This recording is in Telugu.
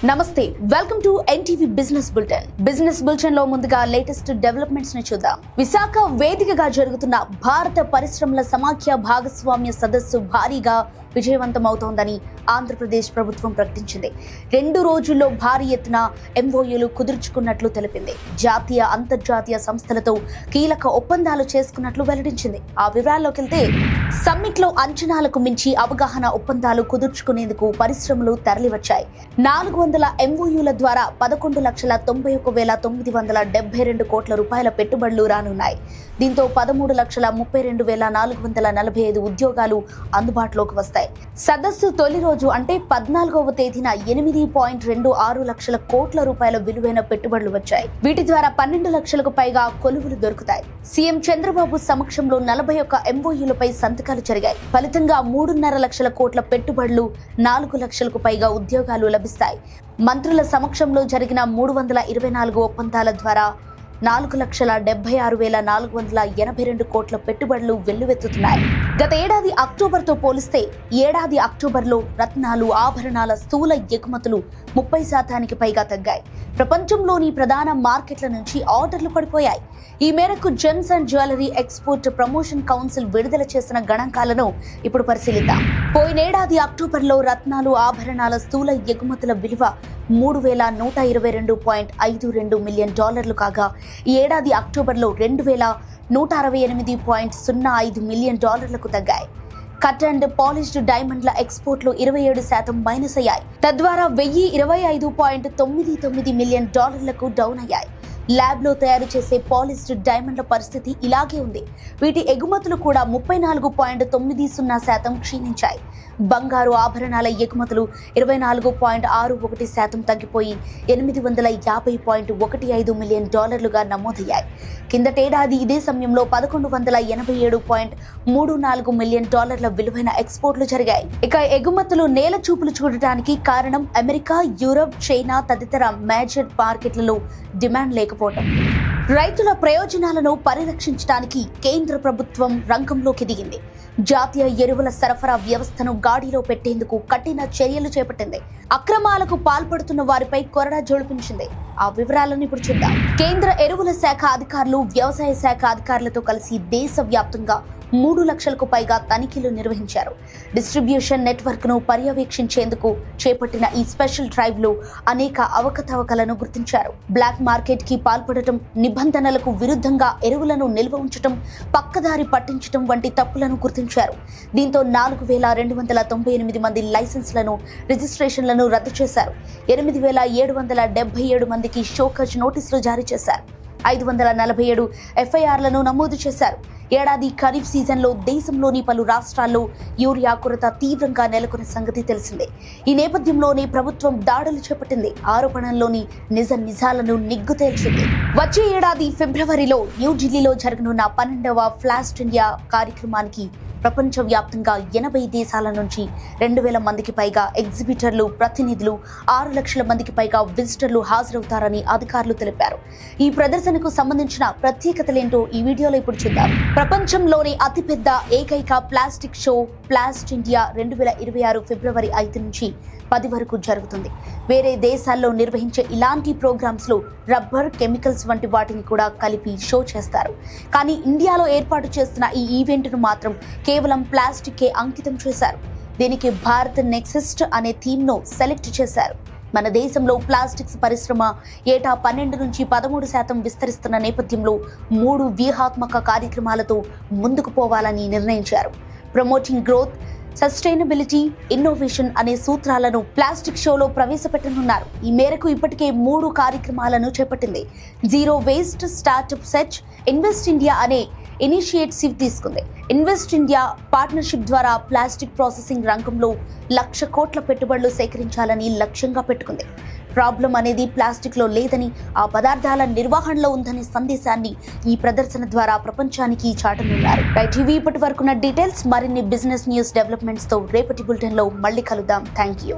నమస్తే, welcome to NTV business bulletin. Business bulletin లో ముందుగా లేటెస్ట్ డెవలప్మెంట్స్ ని చూద్దాం. విశాఖ వేదికగా జరుగుతున్న భారత పరిశ్రమల సమాఖ్య భాగస్వామ్య సదస్సు భారీగా విజయవంతమవుతోందని ఆంధ్రప్రదేశ్ ప్రభుత్వం ప్రకటించింది. 2 రోజుల్లో భారీ ఎత్తున ఎంఓయూలు కుదుర్చుకున్నట్లు తెలిపింది. జాతీయ అంతర్జాతీయ సంస్థలతో కీలక ఒప్పందాలు చేసుకున్నట్లు వెల్లడించింది. ఆ వివరాల్లోకి వెళ్తే, సమ్మిట్ లో అంచనాలకు మించి అవగాహన ఒప్పందాలు కుదుర్చుకునేందుకు పరిశ్రమలు తరలివచ్చాయి. 400 ఎంఓయూల ద్వారా 11,91,972 కోట్ల రూపాయల పెట్టుబడులు రానున్నాయి. దీంతో 13,32,445 ఉద్యోగాలు అందుబాటులోకి వస్తాయి. సదస్సు తొలి రోజు అంటే 14వ తేదీన 8.26 లక్షల కోట్ల రూపాయల విలువైన పెట్టుబడులు వచ్చాయి. వీటి ద్వారా 12 లక్షలకు పైగా కొలువులు దొరుకుతాయి. సీఎం చంద్రబాబు సమక్షంలో 41 ఎంఓయూలపై సంతకాలు జరిగాయి. ఫలితంగా 3.5 లక్షల కోట్ల పెట్టుబడులు, 4 లక్షలకు పైగా ఉద్యోగాలు లభిస్తాయి. మంత్రుల సమక్షంలో జరిగిన 324 ఒప్పందాల ద్వారా 4,76,482 కోట్ల పెట్టుబడులు వెల్లువెత్తుతున్నాయి. గత ఏడాది అక్టోబర్తో పోలిస్తే ఏడాది అక్టోబర్లో రత్నాలు, ఆభరణాల స్థూల ఎగుమతులు 30% పైగా తగ్గాయి. ప్రపంచంలోని ప్రధాన మార్కెట్ల నుంచి ఆర్డర్లు పడిపోయాయి. ఈ మేరకు gems and jewellery export promotion council విడుదల చేసిన గణాంకాలను ఇప్పుడు పరిశీలిద్దాం. పోయినేడాది అక్టోబర్లో రత్నాలు, ఆభరణాల స్థూల ఎగుమతుల విలువ $3,122.52 మిలియన్ కాగా, ఈ ఏడాది అక్టోబర్లో 2,168.05 మిలియన్ తగ్గాయి. కట్ అండ్ పాలిష్డ్ డైమండ్ల ఎక్స్పోర్ట్లు 27% మైనస్ అయ్యాయి. తద్వారా $1,025.99 మిలియన్ డౌన్ అయ్యాయి. ల్యాబ్లో తయారు చేసే పాలిష్డ్ డైమండ్ల పరిస్థితి ఇలాగే ఉంది. వీటి ఎగుమతులు కూడా 34.90% క్షీణించాయి. బంగారు ఆభరణాల ఎగుమతులు 24.61% తగ్గిపోయి $850.15 మిలియన్ నమోదయ్యాయి. కిందటేడాది ఇదే సమయంలో $1,187.34 మిలియన్ విలువైన ఎక్స్పోర్ట్లు జరిగాయి. ఇక ఎగుమతులు నేల చూపులు చూడటానికి కారణం అమెరికా, యూరప్, చైనా తదితర మేజర్ మార్కెట్లలో డిమాండ్ లేకపోవడం. రైతుల ప్రయోజనాలను పరిరక్షించడానికి కేంద్ర ప్రభుత్వం రంగంలోకి దిగింది. జాతీయ ఎరువుల సరఫరా వ్యవస్థను గాడిలో పెట్టేందుకు కఠిన చర్యలు చేపట్టింది. అక్రమాలకు పాల్పడుతున్న వారిపై కొరడా జోడిపించింది. ఆ వివరాలను ఇప్పుడు చూద్దాం. కేంద్ర ఎరువుల శాఖ అధికారులు, వ్యవసాయ శాఖ అధికారులతో కలిసి దేశవ్యాప్తంగా 3 లక్షలకు పైగా తనిఖీలు నిర్వహించారు. డిస్ట్రిబ్యూషన్ నెట్వర్క్ ను పర్యవేక్షించేందుకు చేపట్టిన ఈ స్పెషల్ డ్రైవ్ లో అనేక అవకతవకలను గుర్తించారు. బ్లాక్ మార్కెట్ కి పాల్పడటం, నిబంధనలకు విరుద్ధంగా ఎరువులను నిల్వ ఉంచడం, పక్కదారి పట్టించడం వంటి తప్పులను గుర్తించారు. దీంతో 4,298 మంది లైసెన్స్లను, రిజిస్ట్రేషన్లను రద్దు చేశారు. 8,777 మందికి షోకాజ్ నోటీసులు జారీ చేశారు. 547 ఎఫ్ఐఆర్లను నమోదు చేశారు. ఏడాది ఖరీఫ్ సీజన్లో దేశంలోని పలు రాష్ట్రాల్లో యూరియా కొరత తీవ్రంగా నెలకొన్న సంగతి తెలిసిందే. ఈ నేపథ్యంలోనే ప్రభుత్వం దాడులు చేపట్టింది. ఆరోపణల్లోని నిజాలను నిగ్గు తేల్చింది. వచ్చే ఏడాది ఫిబ్రవరిలో న్యూఢిల్లీలో జరగనున్న 12వ ఫ్లాస్ట్ ఇండియా కార్యక్రమానికి ప్రపంచవ్యాప్తంగా 80 దేశాల నుంచి 2,000 మందికి పైగా ఎగ్జిబిటర్లు, ప్రతినిధులు, 6 లక్షల మందికి పైగా విజిటర్లు హాజరవుతారని అధికారులు తెలిపారు. ఈ ప్రదర్శనకు సంబంధించిన ప్రత్యేకతలేంటో ఈ వీడియోలో ఇప్పుడు చూద్దాం. ప్రపంచంలోని అతిపెద్ద ఏకైక ప్లాస్టిక్ షో ప్లాస్ట్ ఇండియా 2026 ఫిబ్రవరి 5 నుంచి 10 వరకు జరుగుతుంది. వేరే దేశాల్లో నిర్వహించే ఇలాంటి ప్రోగ్రామ్స్ లో రబ్బర్, కెమికల్స్ వంటి వాటిని కూడా కలిపి షో చేస్తారు. కానీ ఇండియాలో ఏర్పాటు చేస్తున్న ఈ ఈవెంట్ ను మాత్రం కేవలం ప్లాస్టిక్ అంకితం చేశారు. దీనికి భారత్ నెక్సెస్ట్ అనే థీమ్ ను సెలెక్ట్ చేశారు. మన దేశంలో ప్లాస్టిక్స్ పరిశ్రమ ఏటా 12 నుంచి 13% విస్తరిస్తున్న నేపథ్యంలో 3 వ్యూహాత్మక కార్యక్రమాలతో ముందుకు పోవాలని నిర్ణయించారు. ప్రమోటింగ్ గ్రోత్, సస్టైనబిలిటీ, ఇన్నోవేషన్ అనే సూత్రాలను ప్లాస్టిక్ షోలో ప్రవేశపెట్టనున్నారు. ఈ మేరకు ఇప్పటికే 3 కార్యక్రమాలను చేపట్టింది. Zero waste startup search, invest India అనే ఇనిషియేటివ్ తీసుకుంది. ఇన్వెస్ట్ ఇండియా పార్ట్నర్షిప్ ద్వారా ప్లాస్టిక్ ప్రాసెసింగ్ రంగంలో 1,00,000 కోట్ల పెట్టుబడులు సేకరించాలని లక్ష్యంగా పెట్టుకుంది. ప్రాబ్లం అనేది ప్లాస్టిక్ లో లేదని, ఆ పదార్థాల నిర్వహణలో ఉందనే సందేశాన్ని ఈ ప్రదర్శన ద్వారా ప్రపంచానికి చాటనున్నారు. టీవీ ఇప్పటి వరకున్న డీటెయిల్స్. మరిన్ని బిజినెస్ న్యూస్ డెవలప్మెంట్స్ తో రేపటి బులెటిన్ లో మళ్ళీ కలుద్దాం. Thank you.